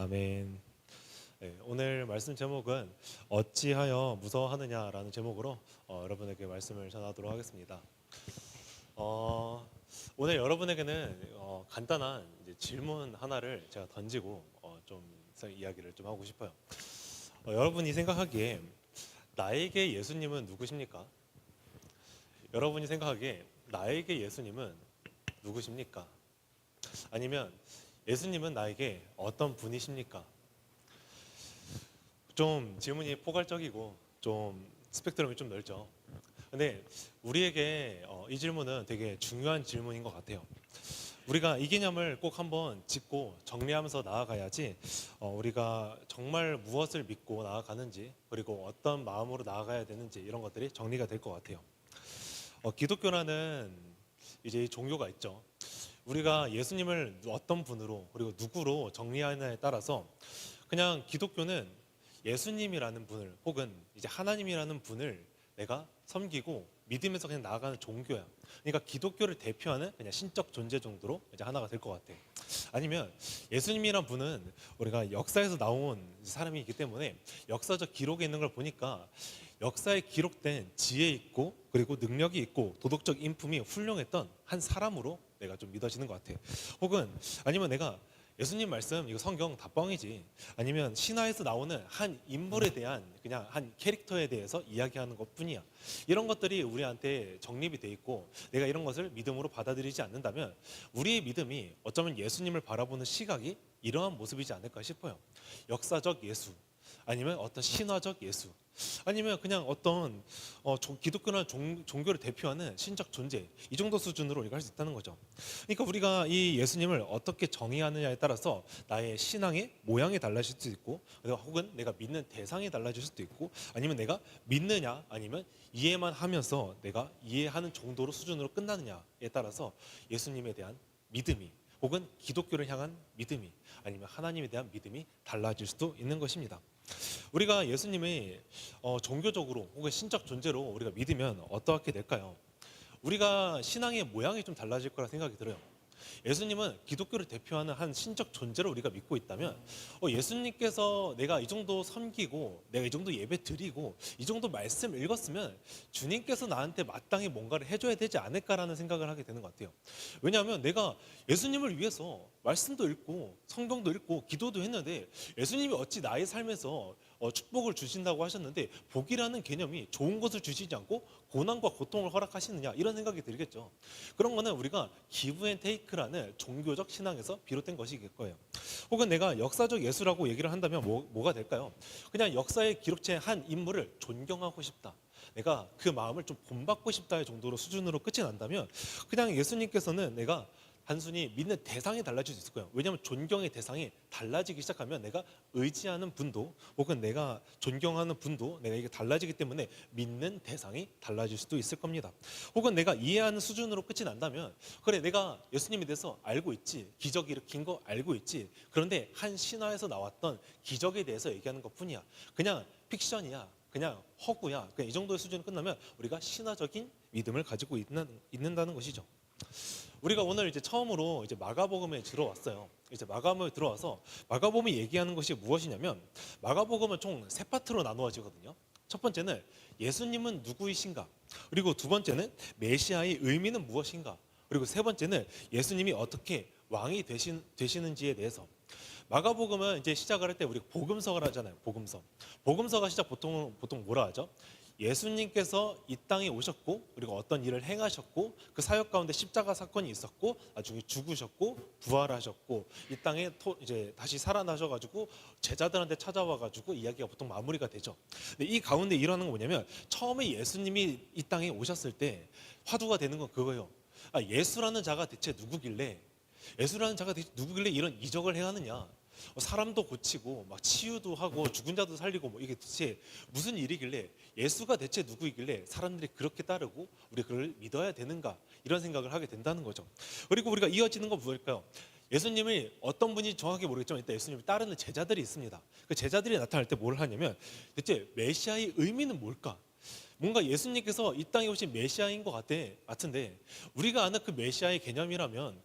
아멘. 네, 오늘 말씀 제목은 어찌하여 무서워하느냐라는 제목으로 여러분에게 말씀을 전하도록 하겠습니다. 오늘 여러분에게는 간단한 이제 질문 하나를 제가 던지고 좀 이야기를 좀 하고 싶어요. 여러분이 생각하기에 나에게 예수님은 누구십니까? 여러분이 생각하기에 나에게 예수님은 누구십니까? 아니면 예수님은 나에게 어떤 분이십니까? 좀 질문이 포괄적이고 좀 스펙트럼이 좀 넓죠. 근데 우리에게 이 질문은 되게 중요한 질문인 것 같아요. 우리가 이 개념을 꼭 한번 짚고 정리하면서 나아가야지 우리가 정말 무엇을 믿고 나아가는지, 그리고 어떤 마음으로 나아가야 되는지 이런 것들이 정리가 될 것 같아요. 기독교라는 이제 종교가 있죠. 우리가 예수님을 어떤 분으로 그리고 누구로 정리하느냐에 따라서 그냥 기독교는 예수님이라는 분을 혹은 이제 하나님이라는 분을 내가 섬기고 믿으면서 그냥 나아가는 종교야. 그러니까 기독교를 대표하는 그냥 신적 존재 정도로 이제 하나가 될 것 같아. 아니면 예수님이란 분은 우리가 역사에서 나온 사람이기 때문에 역사적 기록에 있는 걸 보니까 역사에 기록된 지혜 있고 그리고 능력이 있고 도덕적 인품이 훌륭했던 한 사람으로 내가 좀 믿어지는 것 같아. 혹은 아니면 내가 예수님 말씀 이거 성경 다 뻥이지, 아니면 신화에서 나오는 한 인물에 대한 그냥 한 캐릭터에 대해서 이야기하는 것뿐이야. 이런 것들이 우리한테 정립이 돼 있고 내가 이런 것을 믿음으로 받아들이지 않는다면 우리의 믿음이 어쩌면 예수님을 바라보는 시각이 이러한 모습이지 않을까 싶어요. 역사적 예수, 아니면 어떤 신화적 예수, 아니면 그냥 어떤 기독교라는 종교를 대표하는 신적 존재, 이 정도 수준으로 우리가 할 수 있다는 거죠. 그러니까 우리가 이 예수님을 어떻게 정의하느냐에 따라서 나의 신앙의 모양이 달라질 수도 있고, 혹은 내가 믿는 대상이 달라질 수도 있고, 아니면 내가 믿느냐 아니면 이해만 하면서 내가 이해하는 정도로 수준으로 끝나느냐에 따라서 예수님에 대한 믿음이, 혹은 기독교를 향한 믿음이, 아니면 하나님에 대한 믿음이 달라질 수도 있는 것입니다. 우리가 예수님이 종교적으로 혹은 신적 존재로 우리가 믿으면 어떻게 될까요? 우리가 신앙의 모양이 좀 달라질 거라 생각이 들어요. 예수님은 기독교를 대표하는 한 신적 존재로 우리가 믿고 있다면 예수님께서 내가 이 정도 섬기고 내가 이 정도 예배 드리고 이 정도 말씀 읽었으면 주님께서 나한테 마땅히 뭔가를 해줘야 되지 않을까라는 생각을 하게 되는 것 같아요. 왜냐하면 내가 예수님을 위해서 말씀도 읽고 성경도 읽고 기도도 했는데 예수님이 어찌 나의 삶에서 축복을 주신다고 하셨는데 복이라는 개념이 좋은 것을 주시지 않고 고난과 고통을 허락하시느냐, 이런 생각이 들겠죠. 그런 거는 우리가 기브 앤 테이크라는 종교적 신앙에서 비롯된 것이길 거예요. 혹은 내가 역사적 예수라고 얘기를 한다면 뭐가 될까요? 그냥 역사의 기록체 한 인물을 존경하고 싶다, 내가 그 마음을 좀 본받고 싶다의 정도로 수준으로 끝이 난다면 그냥 예수님께서는 내가 단순히 믿는 대상이 달라질 수 있을 거예요. 왜냐하면 존경의 대상이 달라지기 시작하면 내가 의지하는 분도 혹은 내가 존경하는 분도 내가 이게 달라지기 때문에 믿는 대상이 달라질 수도 있을 겁니다. 혹은 내가 이해하는 수준으로 끝이 난다면 그래, 내가 예수님에 대해서 알고 있지, 기적 일으킨 거 알고 있지, 그런데 한 신화에서 나왔던 기적에 대해서 얘기하는 것뿐이야, 그냥 픽션이야, 그냥 허구야, 그냥 이 정도의 수준이 끝나면 우리가 신화적인 믿음을 가지고 있는다는 것이죠. 우리가 오늘 이제 처음으로 이제 마가복음에 들어왔어요. 이제 마가복음에 들어와서 마가복음이 얘기하는 것이 무엇이냐면, 마가복음은 총 세 파트로 나누어지거든요. 첫 번째는 예수님은 누구이신가, 그리고 두 번째는 메시아의 의미는 무엇인가, 그리고 세 번째는 예수님이 어떻게 왕이 되시는지에 대해서. 마가복음은 이제 시작을 할 때 우리가 복음서가 하잖아요. 복음서가 시작 보통 뭐라 하죠? 예수님께서 이 땅에 오셨고 그리고 어떤 일을 행하셨고 그 사역 가운데 십자가 사건이 있었고 나중에 죽으셨고 부활하셨고 이 땅에 이제 다시 살아나셔가지고 제자들한테 찾아와가지고 이야기가 보통 마무리가 되죠. 근데 이 가운데 일어나는 건 뭐냐면, 처음에 예수님이 이 땅에 오셨을 때 화두가 되는 건 그거예요. 예수라는 자가 대체 누구길래 이런 이적을 행하느냐, 사람도 고치고 막 치유도 하고 죽은 자도 살리고 뭐 이게 대체 무슨 일이길래, 예수가 대체 누구이길래 사람들이 그렇게 따르고 우리 그를 믿어야 되는가, 이런 생각을 하게 된다는 거죠. 그리고 우리가 이어지는 건 무엇일까요? 예수님이 어떤 분인지 정확히 모르겠지만 일단 예수님을 따르는 제자들이 있습니다. 그 제자들이 나타날 때 뭘 하냐면 대체 메시아의 의미는 뭘까? 뭔가 예수님께서 이 땅에 오신 메시아인 것 같은데 우리가 아는 그 메시아의 개념이라면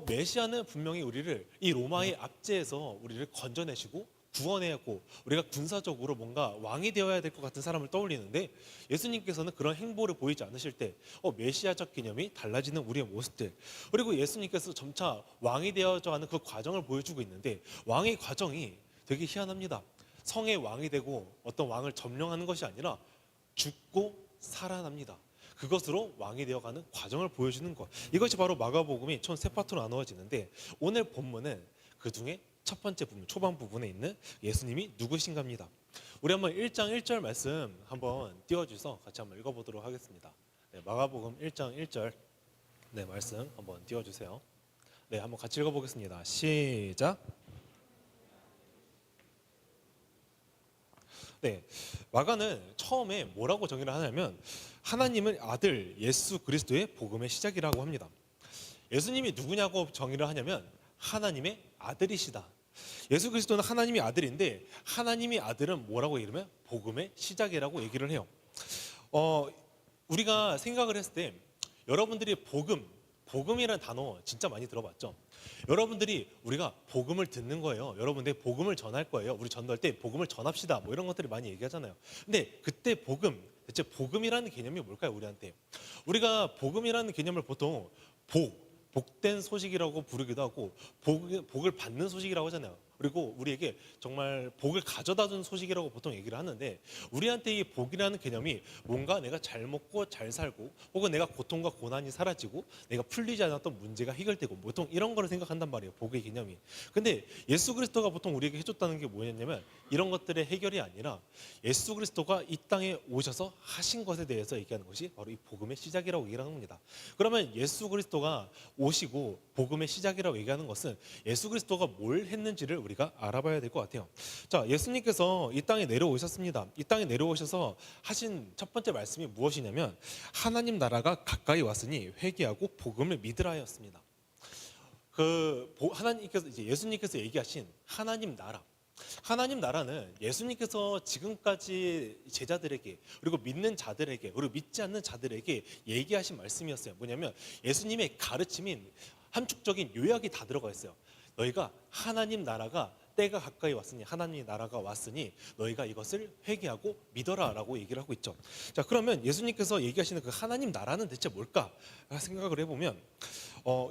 메시아는 분명히 우리를 이 로마의 압제에서 우리를 건져내시고 구원해야고 우리가 군사적으로 뭔가 왕이 되어야 될 것 같은 사람을 떠올리는데 예수님께서는 그런 행보를 보이지 않으실 때 메시아적 개념이 달라지는 우리의 모습들, 그리고 예수님께서 점차 왕이 되어져가는 그 과정을 보여주고 있는데 왕의 과정이 되게 희한합니다. 성의 왕이 되고 어떤 왕을 점령하는 것이 아니라 죽고 살아납니다. 그것으로 왕이 되어가는 과정을 보여주는 것, 이것이 바로 마가복음이 총 세 파트로 나누어지는데 오늘 본문은 그 중에 첫 번째 부분, 초반 부분에 있는 예수님이 누구신가입니다. 우리 한번 1장 1절 말씀 한번 띄워주셔서 같이 한번 읽어보도록 하겠습니다. 네, 마가복음 1장 1절 말씀 한번 띄워주세요. 네, 한번 같이 읽어보겠습니다. 시작. 네, 마가는 처음에 뭐라고 정의를 하냐면 하나님의 아들 예수 그리스도의 복음의 시작이라고 합니다. 예수님이 누구냐고 정의를 하냐면 하나님의 아들이시다. 예수 그리스도는 하나님의 아들인데 하나님의 아들은 뭐라고 얘기하면 복음의 시작이라고 얘기를 해요. 우리가 생각을 했을 때 여러분들이 복음이라는 단어 진짜 많이 들어봤죠? 여러분들이 우리가 복음을 듣는 거예요. 여러분들 복음을 전할 거예요. 우리 전도할 때 복음을 전합시다. 뭐 이런 것들을 많이 얘기하잖아요. 근데 그때 대체 복음이라는 개념이 뭘까요? 우리한테. 우리가 복음이라는 개념을 보통 복된 소식이라고 부르기도 하고 복을 받는 소식이라고 하잖아요. 그리고 우리에게 정말 복을 가져다 준 소식이라고 보통 얘기를 하는데 우리한테 이 복이라는 개념이 뭔가 내가 잘 먹고 잘 살고 혹은 내가 고통과 고난이 사라지고 내가 풀리지 않았던 문제가 해결되고 보통 이런 거를 생각한단 말이에요. 복의 개념이. 근데 예수 그리스도가 보통 우리에게 해줬다는 게 뭐였냐면 이런 것들의 해결이 아니라 예수 그리스도가 이 땅에 오셔서 하신 것에 대해서 얘기하는 것이 바로 이 복음의 시작이라고 얘기하는 겁니다. 그러면 예수 그리스도가 오시고 복음의 시작이라고 얘기하는 것은 예수 그리스도가 뭘 했는지를 우리가 알아봐야 될 것 같아요. 자, 예수님께서 이 땅에 내려오셨습니다. 이 땅에 내려오셔서 하신 첫 번째 말씀이 무엇이냐면 하나님 나라가 가까이 왔으니 회개하고 복음을 믿으라였습니다. 하나님께서 이제 예수님께서 얘기하신 하나님 나라는 예수님께서 지금까지 제자들에게 그리고 믿는 자들에게 그리고 믿지 않는 자들에게 얘기하신 말씀이었어요. 뭐냐면 예수님의 가르침인 함축적인 요약이 다 들어가 있어요. 너희가 하나님 나라가 때가 가까이 왔으니 하나님 나라가 왔으니 너희가 이것을 회개하고 믿어라라고 얘기를 하고 있죠. 자, 그러면 예수님께서 얘기하시는 그 하나님 나라는 대체 뭘까 생각을 해보면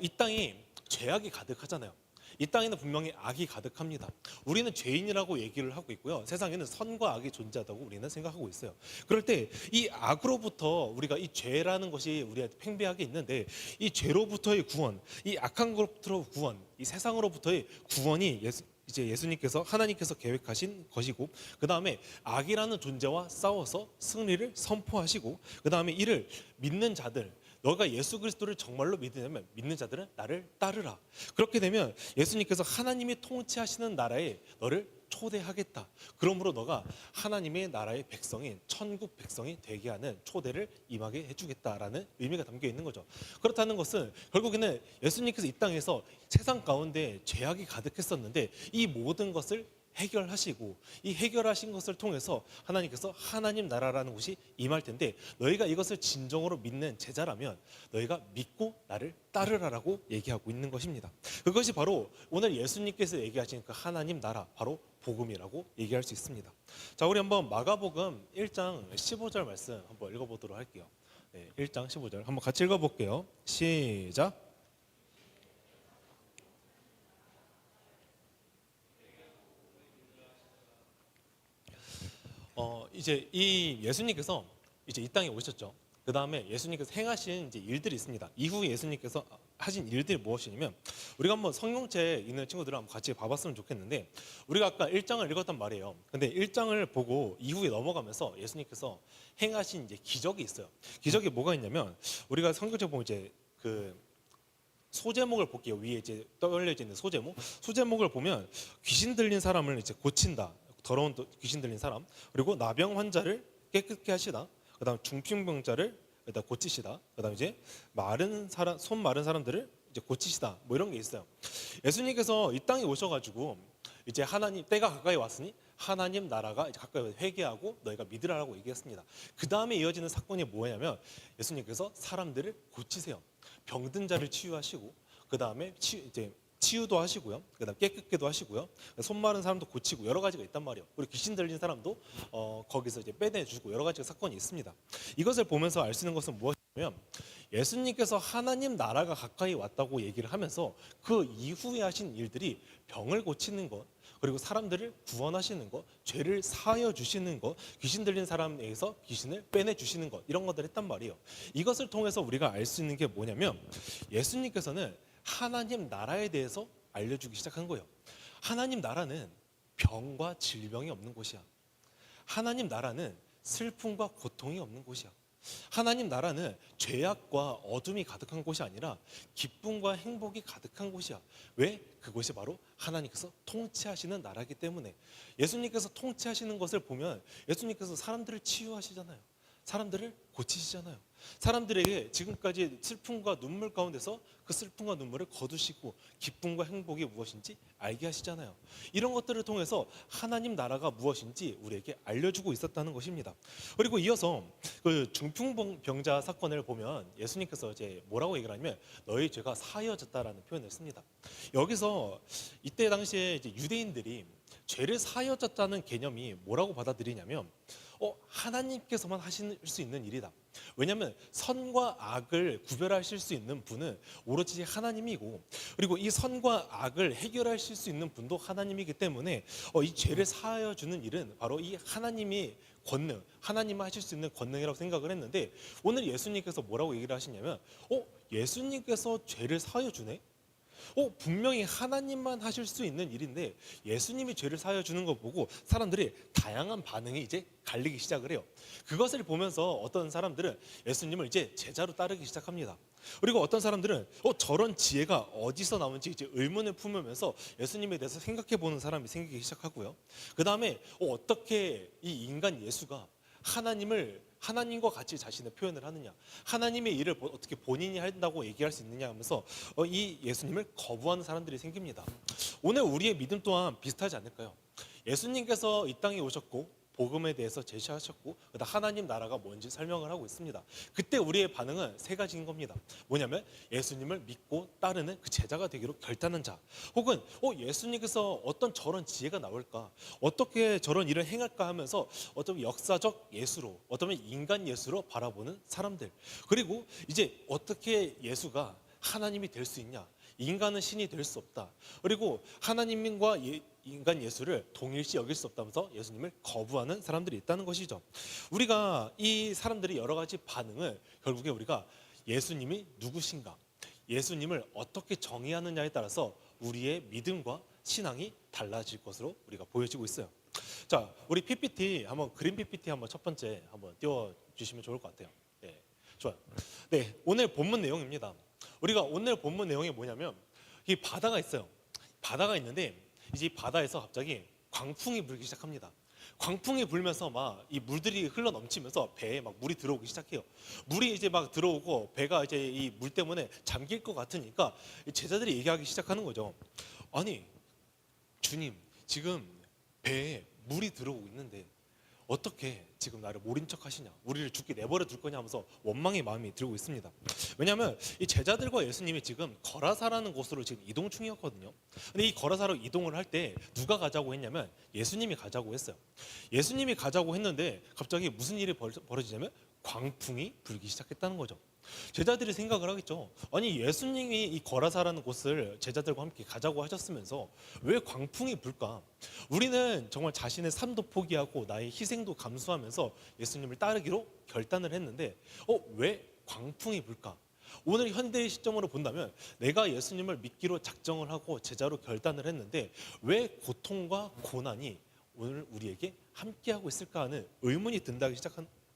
이 땅이 죄악이 가득하잖아요. 이 땅에는 분명히 악이 가득합니다. 우리는 죄인이라고 얘기를 하고 있고요. 세상에는 선과 악이 존재하다고 우리는 생각하고 있어요. 그럴 때 이 악으로부터 우리가 이 죄라는 것이 우리한테 팽배하게 있는데 이 죄로부터의 구원, 이 악한 것부터 구원, 이 세상으로부터의 구원이 이제 예수님께서 하나님께서 계획하신 것이고 그 다음에 악이라는 존재와 싸워서 승리를 선포하시고 그 다음에 이를 믿는 자들 너가 예수 그리스도를 정말로 믿으려면 믿는 자들은 나를 따르라. 그렇게 되면 예수님께서 하나님이 통치하시는 나라에 너를 초대하겠다. 그러므로 너가 하나님의 나라의 백성인 천국 백성이 되게 하는 초대를 임하게 해주겠다라는 의미가 담겨 있는 거죠. 그렇다는 것은 결국에는 예수님께서 이 땅에서 세상 가운데 죄악이 가득했었는데 이 모든 것을 해결하시고 이 해결하신 것을 통해서 하나님께서 하나님 나라라는 곳이 임할 텐데 너희가 이것을 진정으로 믿는 제자라면 너희가 믿고 나를 따르라라고 얘기하고 있는 것입니다. 그것이 바로 오늘 예수님께서 얘기하신 그 하나님 나라 바로 복음이라고 얘기할 수 있습니다. 자, 우리 한번 마가복음 1장 15절 말씀 한번 읽어보도록 할게요. 네, 1장 15절 한번 같이 읽어볼게요. 시작. 이제 이 예수님께서 이제 이 땅에 오셨죠. 그 다음에 예수님께서 행하신 이제 일들이 있습니다. 이후에 예수님께서 하신 일들이 무엇이냐면 우리가 한번 성경책 있는 친구들은 한번 같이 봐봤으면 좋겠는데 우리가 아까 1장을 읽었단 말이에요. 근데 1장을 보고 이후에 넘어가면서 예수님께서 행하신 이제 기적이 있어요. 기적이 뭐가 있냐면 우리가 성경책 보면 이제 그 소제목을 볼게요. 위에 이제 떠올려져 있는 소제목을 보면 귀신 들린 사람을 이제 고친다. 더러운 귀신 들린 사람, 그리고 나병 환자를 깨끗게 하시다. 그다음 중풍병자를 일단 고치시다. 그다음 이제 손 마른 사람들을 이제 고치시다. 뭐 이런 게 있어요. 예수님께서 이 땅에 오셔가지고 이제 하나님 때가 가까이 왔으니 하나님 나라가 이제 가까이 회개하고 너희가 믿으라라고 얘기했습니다. 그 다음에 이어지는 사건이 뭐냐면 예수님께서 사람들을 고치세요. 병든 자를 치유하시고 그 다음에 이제 치유도 하시고요. 그다음 깨끗게도 하시고요. 손 마른 사람도 고치고 여러 가지가 있단 말이에요. 그리고 귀신 들린 사람도 거기서 이제 빼내주고 여러 가지 사건이 있습니다. 이것을 보면서 알 수 있는 것은 무엇이냐면 예수님께서 하나님 나라가 가까이 왔다고 얘기를 하면서 그 이후에 하신 일들이 병을 고치는 것, 그리고 사람들을 구원하시는 것, 죄를 사하여 주시는 것, 귀신 들린 사람에게서 귀신을 빼내 주시는 것, 이런 것들을 했단 말이에요. 이것을 통해서 우리가 알 수 있는 게 뭐냐면 예수님께서는 하나님 나라에 대해서 알려주기 시작한 거예요. 하나님 나라는 병과 질병이 없는 곳이야. 하나님 나라는 슬픔과 고통이 없는 곳이야. 하나님 나라는 죄악과 어둠이 가득한 곳이 아니라 기쁨과 행복이 가득한 곳이야. 왜? 그곳이 바로 하나님께서 통치하시는 나라이기 때문에. 예수님께서 통치하시는 것을 보면 예수님께서 사람들을 치유하시잖아요. 사람들을 고치시잖아요. 사람들에게 지금까지 슬픔과 눈물 가운데서 그 슬픔과 눈물을 거두시고 기쁨과 행복이 무엇인지 알게 하시잖아요. 이런 것들을 통해서 하나님 나라가 무엇인지 우리에게 알려주고 있었다는 것입니다. 그리고 이어서 그 중풍병자 사건을 보면 예수님께서 이제 뭐라고 얘기를 하냐면 너희 죄가 사하여졌다라는 표현을 씁니다. 여기서 이때 당시에 이제 유대인들이 죄를 사하여졌다는 개념이 뭐라고 받아들이냐면 하나님께서만 하실 수 있는 일이다. 왜냐하면 선과 악을 구별하실 수 있는 분은 오로지 하나님이고, 그리고 이 선과 악을 해결하실 수 있는 분도 하나님이기 때문에 이 죄를 사하여 주는 일은 바로 이 하나님이 권능, 하나님만 하실 수 있는 권능이라고 생각을 했는데 오늘 예수님께서 뭐라고 얘기를 하시냐면 예수님께서 죄를 사하여 주네? 분명히 하나님만 하실 수 있는 일인데 예수님이 죄를 사하여 주는 거 보고 사람들이 다양한 반응이 이제 갈리기 시작을 해요. 그것을 보면서 어떤 사람들은 예수님을 이제 제자로 따르기 시작합니다. 그리고 어떤 사람들은 저런 지혜가 어디서 나오는지 이제 의문을 품으면서 예수님에 대해서 생각해 보는 사람이 생기기 시작하고요. 그 다음에 어떻게 이 인간 예수가 하나님과 같이 자신을 표현을 하느냐, 하나님의 일을 어떻게 본인이 한다고 얘기할 수 있느냐 하면서 이 예수님을 거부하는 사람들이 생깁니다. 오늘 우리의 믿음 또한 비슷하지 않을까요? 예수님께서 이 땅에 오셨고 복음에 대해서 제시하셨고 그다음 하나님 나라가 뭔지 설명을 하고 있습니다. 그때 우리의 반응은 세 가지인 겁니다. 뭐냐면 예수님을 믿고 따르는 그 제자가 되기로 결단한 자, 혹은 예수님께서 어떤 저런 지혜가 나올까, 어떻게 저런 일을 행할까 하면서 어떤 역사적 예수로, 어쩌면 인간 예수로 바라보는 사람들, 그리고 이제 어떻게 예수가 하나님이 될 수 있냐, 인간은 신이 될 수 없다, 그리고 하나님과 인간 예수를 동일시 여길 수 없다면서 예수님을 거부하는 사람들이 있다는 것이죠. 우리가 이 사람들이 여러 가지 반응을 결국에 우리가 예수님이 누구신가, 예수님을 어떻게 정의하느냐에 따라서 우리의 믿음과 신앙이 달라질 것으로 우리가 보여지고 있어요. 자, 우리 PPT 한번 그림 PPT 한번 첫 번째 한번 띄워 주시면 좋을 것 같아요. 네, 좋아요. 네, 오늘 본문 내용입니다. 우리가 오늘 본문 내용이 뭐냐면 이 바다가 있어요. 바다가 있는데 이제 바다에서 갑자기 광풍이 불기 시작합니다. 광풍이 불면서 막 이 물들이 흘러 넘치면서 배에 막 물이 들어오기 시작해요. 물이 이제 막 들어오고 배가 이제 이 물 때문에 잠길 것 같으니까 제자들이 얘기하기 시작하는 거죠. 아니, 주님, 지금 배에 물이 들어오고 있는데 어떻게 지금 나를 모른 척 하시냐, 우리를 죽게 내버려 둘 거냐 하면서 원망의 마음이 들고 있습니다. 왜냐하면 이 제자들과 예수님이 지금 거라사라는 곳으로 지금 이동 중이었거든요. 근데 이 거라사로 이동을 할 때 누가 가자고 했냐면 예수님이 가자고 했어요. 예수님이 가자고 했는데 갑자기 무슨 일이 벌어지냐면 광풍이 불기 시작했다는 거죠. 제자들이 생각을 하겠죠. 아니, 예수님이 이 거라사라는 곳을 제자들과 함께 가자고 하셨으면서 왜 광풍이 불까? 우리는 정말 자신의 삶도 포기하고 나의 희생도 감수하면서 예수님을 따르기로 결단을 했는데 왜 광풍이 불까? 오늘 현대의 시점으로 본다면 내가 예수님을 믿기로 작정을 하고 제자로 결단을 했는데 왜 고통과 고난이 오늘 우리에게 함께하고 있을까 하는 의문이 든다기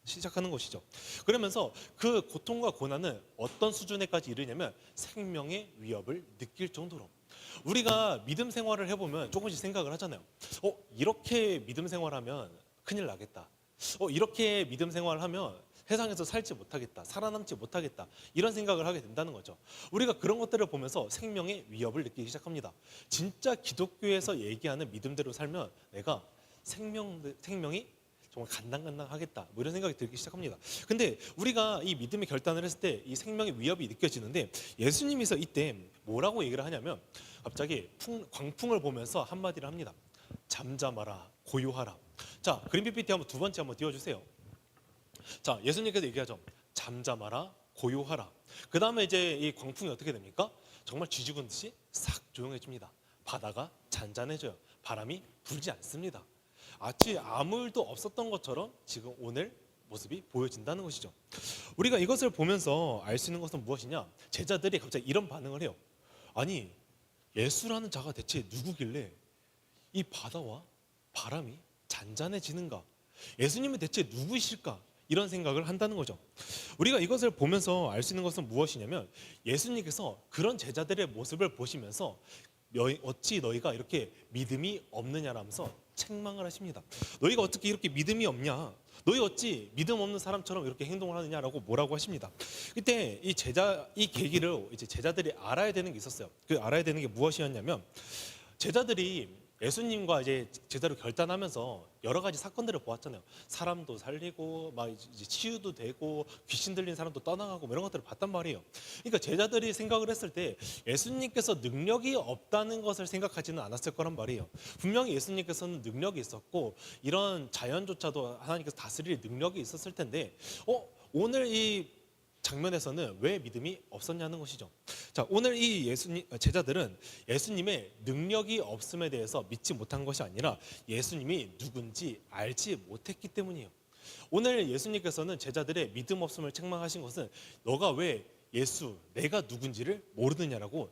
시작하는 것이죠. 그러면서 그 고통과 고난은 어떤 수준에까지 이르냐면 생명의 위협을 느낄 정도로. 우리가 믿음 생활을 해보면 조금씩 생각을 하잖아요. 이렇게 믿음 생활하면 큰일 나겠다. 이렇게 믿음 생활하면 세상에서 살지 못하겠다, 살아남지 못하겠다, 이런 생각을 하게 된다는 거죠. 우리가 그런 것들을 보면서 생명의 위협을 느끼기 시작합니다. 진짜 기독교에서 얘기하는 믿음대로 살면 내가 생명이 정말 간당간당하겠다, 뭐 이런 생각이 들기 시작합니다. 근데 우리가 이 믿음의 결단을 했을 때 이 생명의 위협이 느껴지는데, 예수님께서 이때 뭐라고 얘기를 하냐면 갑자기 광풍을 보면서 한마디를 합니다. 잠잠하라, 고요하라. 자, 그림 PPT 한번 두 번째 한번 띄워주세요. 자, 예수님께서 얘기하죠. 잠잠하라, 고요하라. 그 다음에 이제 이 광풍이 어떻게 됩니까? 정말 쥐죽은 듯이 싹 조용해집니다. 바다가 잔잔해져요. 바람이 불지 않습니다. 마치 아무 일도 없었던 것처럼 지금 오늘 모습이 보여진다는 것이죠. 우리가 이것을 보면서 알 수 있는 것은 무엇이냐? 제자들이 갑자기 이런 반응을 해요. 아니, 예수라는 자가 대체 누구길래 이 바다와 바람이 잔잔해지는가? 예수님은 대체 누구이실까? 이런 생각을 한다는 거죠. 우리가 이것을 보면서 알 수 있는 것은 무엇이냐면, 예수님께서 그런 제자들의 모습을 보시면서 어찌 너희가 이렇게 믿음이 없느냐라면서 책망을 하십니다. 너희가 어떻게 이렇게 믿음이 없냐? 너희 어찌 믿음 없는 사람처럼 이렇게 행동을 하느냐라고 뭐라고 하십니다. 그때 이 계기를 이제 제자들이 알아야 되는 게 있었어요. 그 알아야 되는 게 무엇이었냐면, 제자들이 예수님과 이제 제자로 결단하면서 여러 가지 사건들을 보았잖아요. 사람도 살리고 막 이제 치유도 되고 귀신 들린 사람도 떠나가고 뭐 이런 것들을 봤단 말이에요. 그러니까 제자들이 생각을 했을 때 예수님께서 능력이 없다는 것을 생각하지는 않았을 거란 말이에요. 분명히 예수님께서는 능력이 있었고 이런 자연조차도 하나님께서 다스릴 능력이 있었을 텐데 오늘 이 장면에서는 왜 믿음이 없었냐는 것이죠. 자, 오늘 이 제자들은 예수님의 능력이 없음에 대해서 믿지 못한 것이 아니라 예수님이 누군지 알지 못했기 때문이에요. 오늘 예수님께서는 제자들의 믿음 없음을 책망하신 것은 너가 왜 내가 누군지를 모르느냐라고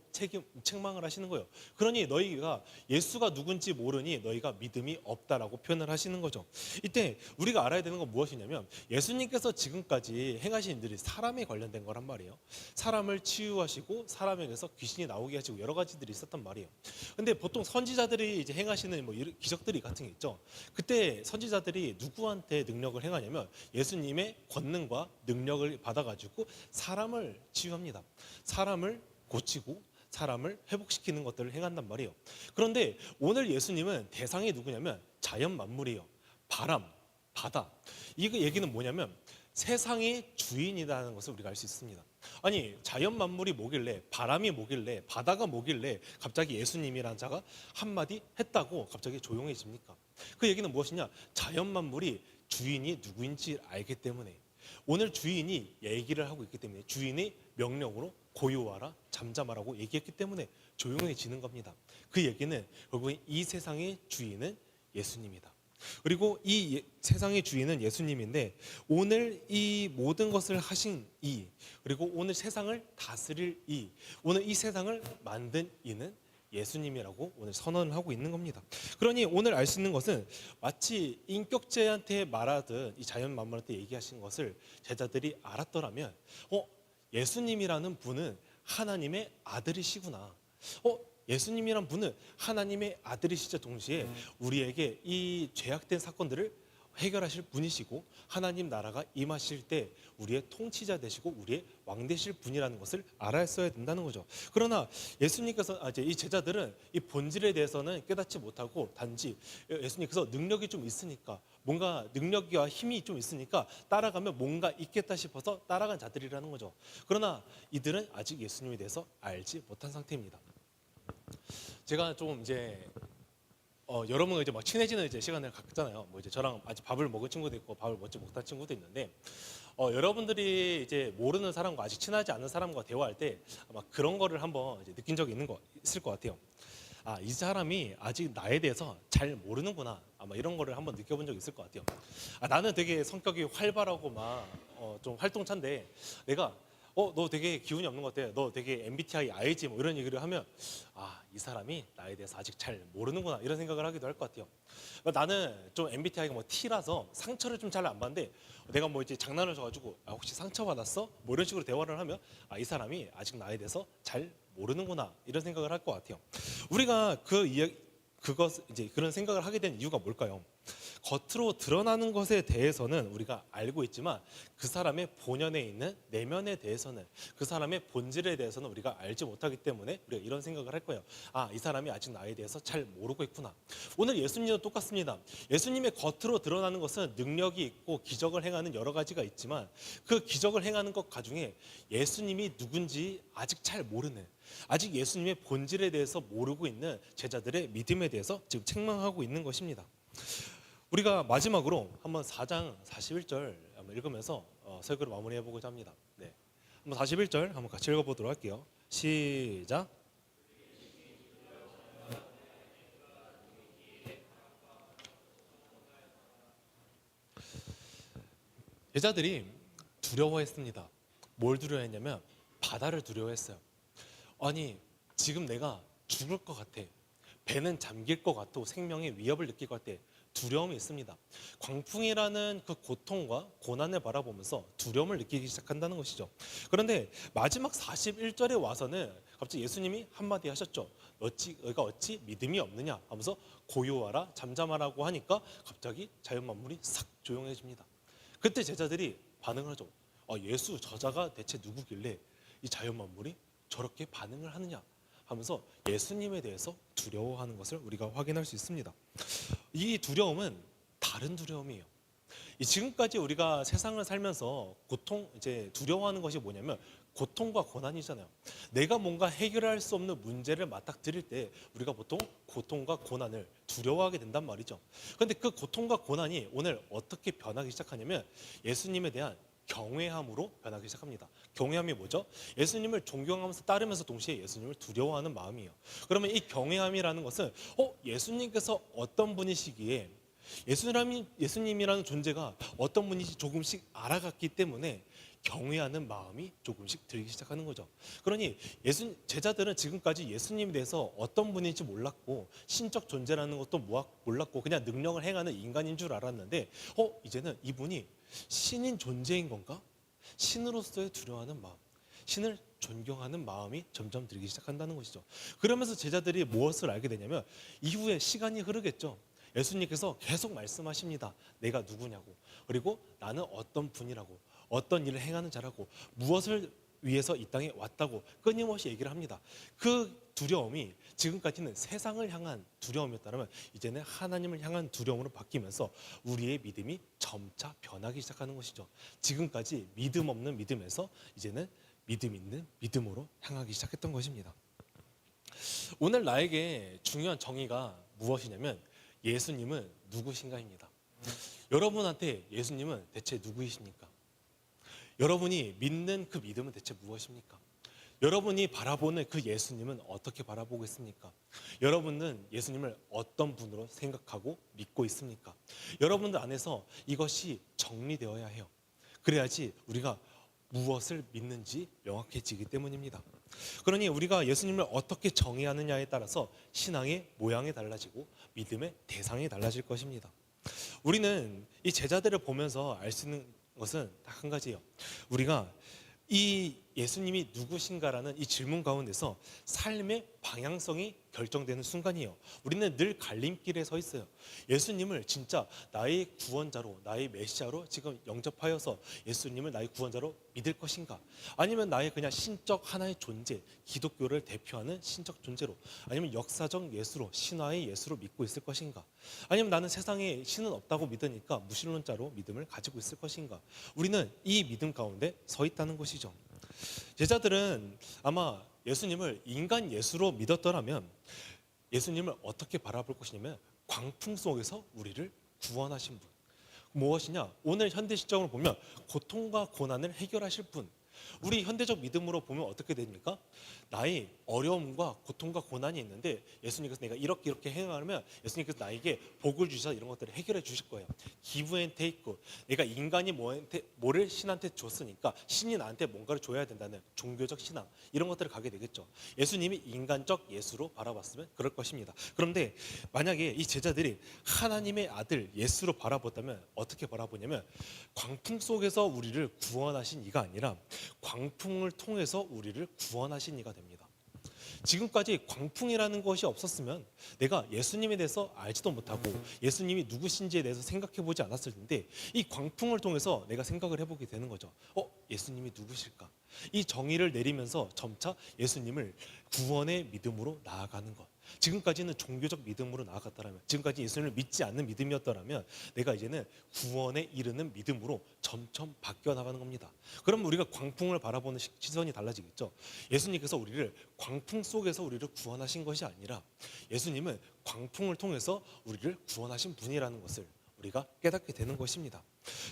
책망을 하시는 거예요. 그러니 너희가 예수가 누군지 모르니 너희가 믿음이 없다라고 표현을 하시는 거죠. 이때 우리가 알아야 되는 건 무엇이냐면, 예수님께서 지금까지 행하신 일들이 사람에 관련된 거란 말이에요. 사람을 치유하시고 사람에게서 귀신이 나오게 하시고 여러 가지들이 있었단 말이에요. 근데 보통 선지자들이 이제 행하시는 뭐 기적들이 같은 게 있죠. 그때 선지자들이 누구한테 능력을 행하냐면 예수님의 권능과 능력을 받아가지고 사람을 치유합니다. 사람을 고치고 사람을 회복시키는 것들을 행한단 말이에요. 그런데 오늘 예수님은 대상이 누구냐면 자연 만물이에요. 바람, 바다. 이 얘기는 뭐냐면 세상의 주인이라는 것을 우리가 알 수 있습니다. 아니, 자연 만물이 뭐길래, 바람이 뭐길래, 바다가 뭐길래 갑자기 예수님이라는 자가 한마디 했다고 갑자기 조용해집니까? 그 얘기는 무엇이냐? 자연 만물이 주인이 누구인지 알기 때문에, 오늘 주인이 얘기를 하고 있기 때문에, 주인의 명령으로 고요하라, 잠잠하라고 얘기했기 때문에 조용해지는 겁니다. 그 얘기는 결국 이 세상의 주인은 예수님이다. 그리고 이 세상의 주인은 예수님인데, 오늘 이 모든 것을 하신 그리고 오늘 세상을 다스릴 오늘 이 세상을 만든 이는 예수님이라고 오늘 선언을 하고 있는 겁니다. 그러니 오늘 알 수 있는 것은 마치 인격체한테 말하듯 이 자연 만물한테 얘기하신 것을 제자들이 알았더라면 예수님이라는 분은 하나님의 아들이시구나. 예수님이란 분은 하나님의 아들이시자 동시에 우리에게 이 죄악된 사건들을 해결하실 분이시고 하나님 나라가 임하실 때 우리의 통치자 되시고 우리의 왕 되실 분이라는 것을 알았어야 된다는 거죠. 그러나 예수님께서 이 제자들은 이 본질에 대해서는 깨닫지 못하고 단지 예수님께서 능력이 좀 있으니까, 뭔가 능력과 힘이 좀 있으니까 따라가면 뭔가 있겠다 싶어서 따라간 자들이라는 거죠. 그러나 이들은 아직 예수님에 대해서 알지 못한 상태입니다. 제가 좀 이제 여러분과 이제 막 친해지는 이제 시간을 갖잖아요. 뭐 이제 저랑 아직 밥을 먹은 친구도 있고 밥을 먹지 못한 친구도 있는데, 여러분들이 이제 모르는 사람과 아직 친하지 않은 사람과 대화할 때 아마 그런 거를 한번 이제 느낀 적이 있을 것 같아요. 이 사람이 아직 나에 대해서 잘 모르는구나. 아마 이런 거를 한번 느껴본 적이 있을 것 같아요. 나는 되게 성격이 활발하고 막 좀 활동찬데 내가 너 되게 기운이 없는 것 같아. 너 되게 MBTI I지 뭐 이런 얘기를 하면 이 사람이 나에 대해서 아직 잘 모르는구나 이런 생각을 하기도 할 것 같아요. 나는 좀 MBTI가 뭐 T라서 상처를 좀 잘 안 받는데, 내가 뭐 이제 장난을 줘가지고 혹시 상처 받았어? 뭐 이런 식으로 대화를 하면 이 사람이 아직 나에 대해서 잘 모르는구나 이런 생각을 할 것 같아요. 우리가 그런 생각을 하게 된 이유가 뭘까요? 겉으로 드러나는 것에 대해서는 우리가 알고 있지만 그 사람의 본연에 있는 내면에 대해서는, 그 사람의 본질에 대해서는 우리가 알지 못하기 때문에 우리가 이런 생각을 할 거예요. 아, 이 사람이 아직 나에 대해서 잘 모르고 있구나. 오늘 예수님도 똑같습니다. 예수님의 겉으로 드러나는 것은 능력이 있고 기적을 행하는 여러 가지가 있지만 그 기적을 행하는 것 가중에 예수님이 누군지 아직 잘 모르는, 아직 예수님의 본질에 대해서 모르고 있는 제자들의 믿음에 대해서 지금 책망하고 있는 것입니다. 우리가 마지막으로 한번 4장 41절 한번 읽으면서 설교를 마무리해 보고자 합니다. 네, 한번 41절 한번 같이 읽어보도록 할게요. 시작. 제자들이 두려워했습니다. 뭘 두려워했냐면 바다를 두려워했어요. 아니, 지금 내가 죽을 것 같아. 배는 잠길 것 같고 생명의 위협을 느낄 것 같아. 두려움이 있습니다. 광풍이라는 그 고통과 고난을 바라보면서 두려움을 느끼기 시작한다는 것이죠. 그런데 마지막 41절에 와서는 갑자기 예수님이 한마디 하셨죠. 너희가 어찌 믿음이 없느냐 하면서 고요하라 잠잠하라고 하니까 갑자기 자연 만물이 싹 조용해집니다. 그때 제자들이 반응을 하죠. 예수 저자가 대체 누구길래 이 자연 만물이 저렇게 반응을 하느냐 하면서 예수님에 대해서 두려워하는 것을 우리가 확인할 수 있습니다. 이 두려움은 다른 두려움이에요. 지금까지 우리가 세상을 살면서 두려워하는 것이 뭐냐면 고통과 고난이잖아요. 내가 뭔가 해결할 수 없는 문제를 맞닥뜨릴 때 우리가 보통 고통과 고난을 두려워하게 된단 말이죠. 그런데 그 고통과 고난이 오늘 어떻게 변하기 시작하냐면 예수님에 대한 경외함으로 변하기 시작합니다. 경외함이 뭐죠? 예수님을 존경하면서 따르면서 동시에 예수님을 두려워하는 마음이에요. 그러면 이 경외함이라는 것은 예수님께서 어떤 분이시기에 예수님이라는 존재가 어떤 분인지 조금씩 알아갔기 때문에 경외하는 마음이 조금씩 들기 시작하는 거죠. 그러니 제자들은 지금까지 예수님에 대해서 어떤 분인지 몰랐고 신적 존재라는 것도 몰랐고 그냥 능력을 행하는 인간인 줄 알았는데 이제는 이분이 신인 존재인 건가? 신으로서의 두려워하는 마음, 신을 존경하는 마음이 점점 들기 시작한다는 것이죠. 그러면서 제자들이 무엇을 알게 되냐면 이후에 시간이 흐르겠죠. 예수님께서 계속 말씀하십니다. 내가 누구냐고, 그리고 나는 어떤 분이라고, 어떤 일을 행하는 자라고, 무엇을 위해서 이 땅에 왔다고 끊임없이 얘기를 합니다. 그 두려움이 지금까지는 세상을 향한 두려움이었다면 이제는 하나님을 향한 두려움으로 바뀌면서 우리의 믿음이 점차 변하기 시작하는 것이죠. 지금까지 믿음 없는 믿음에서 이제는 믿음 있는 믿음으로 향하기 시작했던 것입니다. 오늘 나에게 중요한 정의가 무엇이냐면 예수님은 누구신가입니다. 여러분한테 예수님은 대체 누구이십니까? 여러분이 믿는 그 믿음은 대체 무엇입니까? 여러분이 바라보는 그 예수님은 어떻게 바라보고 있습니까? 여러분은 예수님을 어떤 분으로 생각하고 믿고 있습니까? 여러분들 안에서 이것이 정리되어야 해요. 그래야지 우리가 무엇을 믿는지 명확해지기 때문입니다. 그러니 우리가 예수님을 어떻게 정의하느냐에 따라서 신앙의 모양이 달라지고 믿음의 대상이 달라질 것입니다. 우리는 이 제자들을 보면서 알 수 있는 것은 딱 한 가지예요. 우리가 이 예수님이 누구신가라는 이 질문 가운데서 삶의 방향성이 결정되는 순간이에요. 우리는 늘 갈림길에 서 있어요. 예수님을 진짜 나의 구원자로, 나의 메시아로 지금 영접하여서 예수님을 나의 구원자로 믿을 것인가? 아니면 나의 그냥 신적 하나의 존재, 기독교를 대표하는 신적 존재로, 아니면 역사적 예수로, 신화의 예수로 믿고 있을 것인가? 아니면 나는 세상에 신은 없다고 믿으니까 무신론자로 믿음을 가지고 있을 것인가? 우리는 이 믿음 가운데 서 있다는 것이죠. 제자들은 아마 예수님을 인간 예수로 믿었더라면 예수님을 어떻게 바라볼 것이냐면 광풍 속에서 우리를 구원하신 분. 무엇이냐? 오늘 현대 시점으로 보면 고통과 고난을 해결하실 분. 우리 현대적 믿음으로 보면 어떻게 됩니까? 나의 어려움과 고통과 고난이 있는데 예수님께서 내가 이렇게 행하면 예수님께서 나에게 복을 주셔서 이런 것들을 해결해 주실 거예요. 기브 앤 테이크. 내가 인간이 뭐를 신한테 줬으니까 신이 나한테 뭔가를 줘야 된다는 종교적 신앙, 이런 것들을 가게 되겠죠. 예수님이 인간적 예수로 바라봤으면 그럴 것입니다. 그런데 만약에 이 제자들이 하나님의 아들 예수로 바라봤다면 어떻게 바라보냐면 광풍 속에서 우리를 구원하신 이가 아니라 광풍을 통해서 우리를 구원하신 이가 됩니다. 지금까지 광풍이라는 것이 없었으면 내가 예수님에 대해서 알지도 못하고 예수님이 누구신지에 대해서 생각해 보지 않았을 텐데, 이 광풍을 통해서 내가 생각을 해보게 되는 거죠. 예수님이 누구실까? 이 정의를 내리면서 점차 예수님을 구원의 믿음으로 나아가는 것. 지금까지는 종교적 믿음으로 나아갔다면, 지금까지 예수님을 믿지 않는 믿음이었더라면 내가 이제는 구원에 이르는 믿음으로 점점 바뀌어 나가는 겁니다. 그럼 우리가 광풍을 바라보는 시선이 달라지겠죠. 예수님께서 우리를 광풍 속에서 우리를 구원하신 것이 아니라 예수님은 광풍을 통해서 우리를 구원하신 분이라는 것을 우리가 깨닫게 되는 것입니다.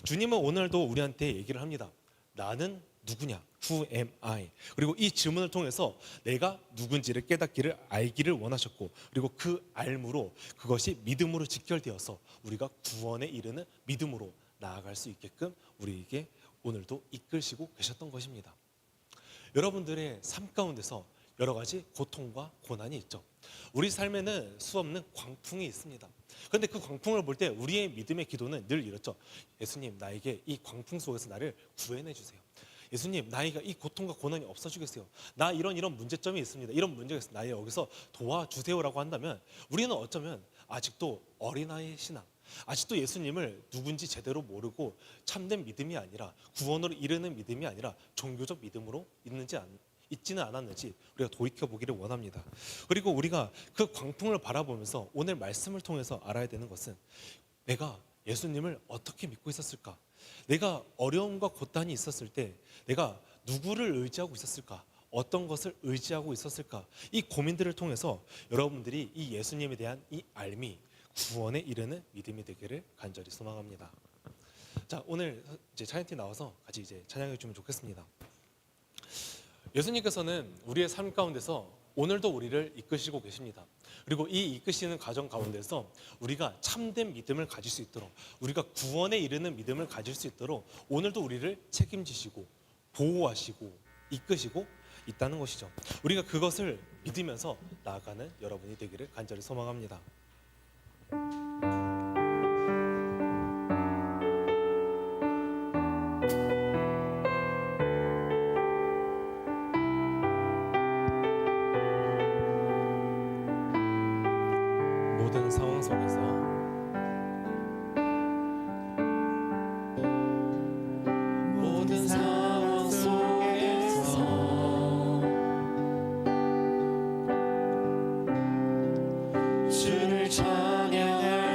주님은 오늘도 우리한테 얘기를 합니다. 나는 누구냐? Who am I? 그리고 이 질문을 통해서 내가 누군지를 깨닫기를 알기를 원하셨고, 그리고 그 알므로 그것이 믿음으로 직결되어서 우리가 구원에 이르는 믿음으로 나아갈 수 있게끔 우리에게 오늘도 이끌시고 계셨던 것입니다. 여러분들의 삶 가운데서 여러 가지 고통과 고난이 있죠. 우리 삶에는 수없는 광풍이 있습니다. 그런데 그 광풍을 볼 때 우리의 믿음의 기도는 늘 이렇죠. 예수님, 나에게 이 광풍 속에서 나를 구해내 주세요. 예수님, 나에게 이 고통과 고난이 없어지겠어요. 나 이런 문제점이 있습니다. 이런 문제가 있어요. 나의 여기서 도와주세요라고 한다면, 우리는 어쩌면 아직도 어린아이의 신앙, 아직도 예수님을 누군지 제대로 모르고 참된 믿음이 아니라, 구원으로 이르는 믿음이 아니라 종교적 믿음으로 있지는 않았는지 우리가 돌이켜보기를 원합니다. 그리고 우리가 그 광풍을 바라보면서 오늘 말씀을 통해서 알아야 되는 것은, 내가 예수님을 어떻게 믿고 있었을까? 내가 어려움과 고난이 있었을 때 내가 누구를 의지하고 있었을까? 어떤 것을 의지하고 있었을까? 이 고민들을 통해서 여러분들이 이 예수님에 대한 이 알미, 구원에 이르는 믿음이 되기를 간절히 소망합니다. 자, 오늘 이제 찬양팀 나와서 같이 이제 찬양해 주면 좋겠습니다. 예수님께서는 우리의 삶 가운데서 오늘도 우리를 이끄시고 계십니다. 그리고 이 이끄시는 과정 가운데서 우리가 참된 믿음을 가질 수 있도록, 우리가 구원에 이르는 믿음을 가질 수 있도록 오늘도 우리를 책임지시고 보호하시고 이끄시고 있다는 것이죠. 우리가 그것을 믿으면서 나아가는 여러분이 되기를 간절히 소망합니다. 모든 상황 속에서 모든 상황 속에서 주를 찬양할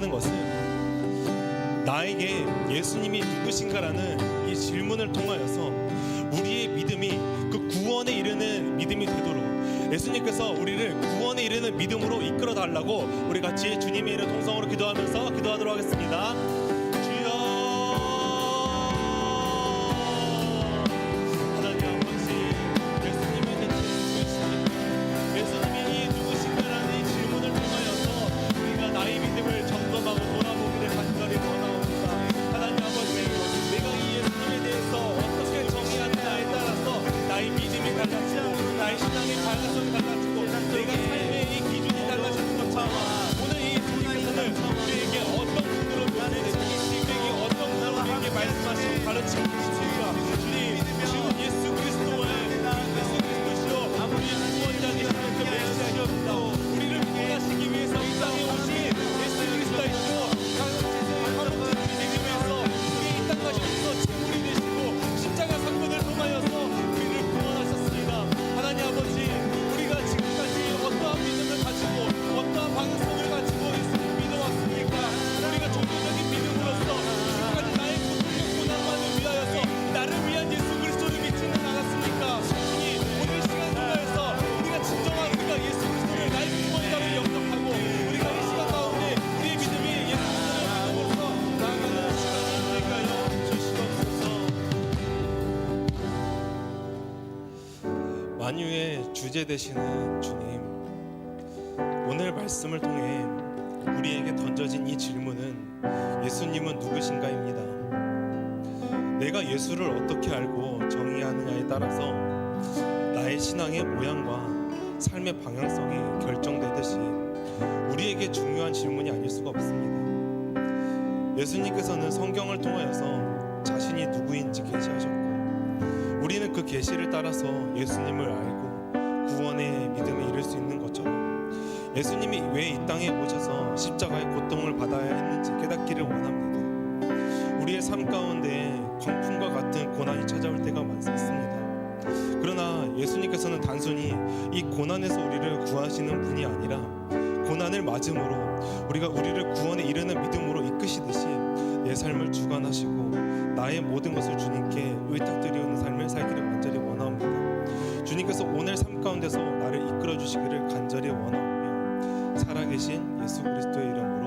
원하는 것은 나에게 예수님이 누구신가라는 이 질문을 통하여서 우리의 믿음이 그 구원에 이르는 믿음이 되도록 예수님께서 우리를 구원에 이르는 믿음으로 이끌어 달라고 우리 같이 주님의 이름 통성으로 기도하면서 기도하도록 하겠습니다. 주여, 하나님 아버지, 예수님의 대체 누구십니까? 예수님이 누구신가라는 이 질문을 통하여서 우리가 나의 믿음을 점검하고 돌아보기를 간절히 원하옵니다. 하나님 아버지, 내가 이 예수님에 대해서 어떻게 정의하느냐에 따라서 나의 믿음이 달라지고 나의 신앙의 방향성이 달라지고 내가 삶의 이 기준이 달라지는 것처럼 오늘 이 주님께서는 우리에게 어떤 분으로 변해내시고 우리에게 어떤 분으로 우리에게 말씀하시고 가르치고 계십니까? 주님, 지금 예수 그리스도의 예수 그리스도시요 우리의 구원자 되시는 그 메시아시옵니다. 우리를 구원하시기 위해서 이 땅에 오신 예수 그리스도이시고 가로채 우리 되기 위해서 우리 이 땅 가셔서 제물이 되시고 십자가 사건을 통하여서 우리를 구원하셨습니다. 하나님 아버지, 우리가 지금까지 어떠한 믿음을 가지고 어떠한 방향성을 가지고 예수를 믿어왔습니까? 우리가 종교적인 믿음으로서 지금까지 나의 고통과 고난만을 위하여서 나를 위한 예수 그리스도를 믿지는 않았습니까? 주님, 오늘 시간 통하여서 우리가 진정한 우리가 예수 그리스도를 나의 구원자로 영접하고 우리가 이 시간 가운데 우리의 믿음이 예수 그리스도를 믿음으로써 나아가는 시간이 되게 하여 주시옵소서. 만유의 주제 되시는 주님, 오늘 말씀을 통해 우리에게 던져진 이 질문은 예수님은 누구신가입니다. 내가 예수를 어떻게 알고 정의하느냐에 따라서 나의 신앙의 모양과 삶의 방향성이 결정되듯이 우리에게 중요한 질문이 아닐 수가 없습니다. 예수님께서는 성경을 통하여서 자신이 누구인지 계시하셨고 우리는 그 계시를 따라서 예수님을 알고 구원의 믿음에 이를 수 있는 것처럼 예수님이 왜 이 땅에 오셔서 십자가의 고통을 받아야 했는지 깨닫기를 원합니다. 우리의 삶 가운데 광풍과 같은 고난이 찾아올 때가 많습니다. 그러나 예수님께서는 단순히 이 고난에서 우리를 구하시는 분이 아니라 고난을 맞음으로 우리를 구원에 이르는 믿음으로 이끄시듯이 내 삶을 주관하시고 나의 모든 것을 주님께 의탁드리는 삶을 살기를 간절히 원합니다. 주님께서 오늘 삶 가운데서 나를 이끌어 주시기를 간절히 원하오며 살아계신 예수 그리스도의 이름으로